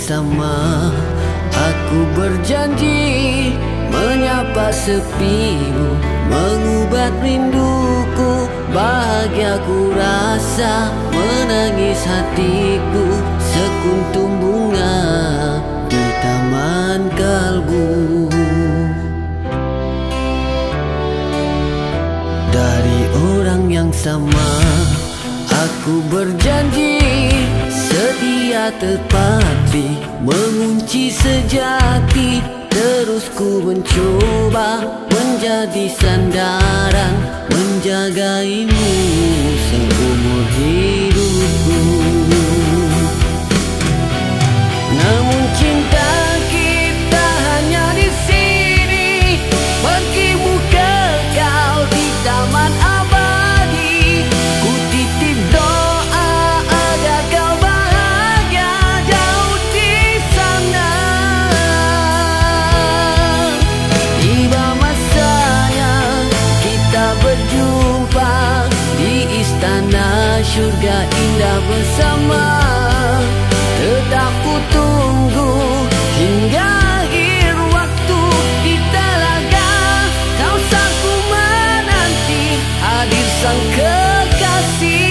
sama, aku berjanji menyapa sepimu, mengubat rinduku. Bahagia ku rasa, menangis hatiku, sekuntum bunga di taman kalbu. Dari orang yang sama, aku berjanji setia tepati, mengunci sejati. Terus ku mencoba menjadi sandaran, menjagaimu seumur hidupku. Namun cinta kita hanya di sini, pergimu kekal di taman abadi. Ku titip doa agar kau bahagia jauh di sana. Tiba masanya kita berjumpa di istana syurga indah bersama. Tetap ku tunggu hingga akhir waktu di telaga. Kau sangku menanti hadir sang kekasih.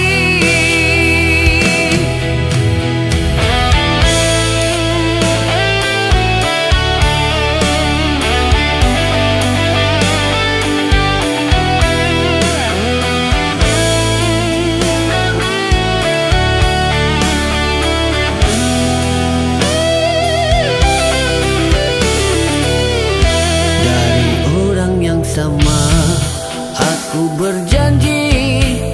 Sama, aku berjanji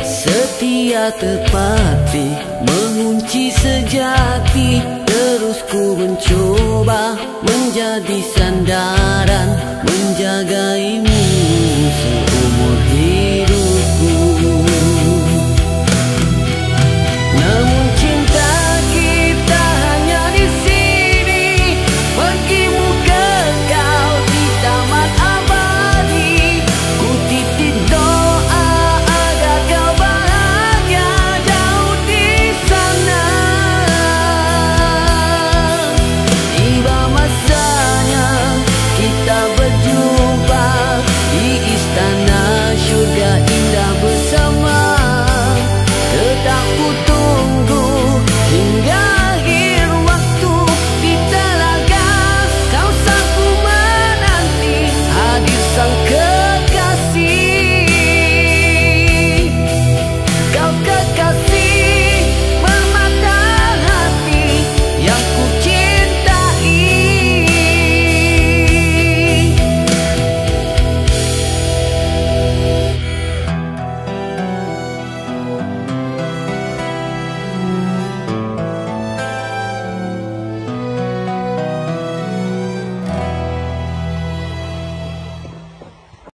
setia tepati, mengunci sejati. Terus ku mencoba menjadi sandaran, menjagaimu seumur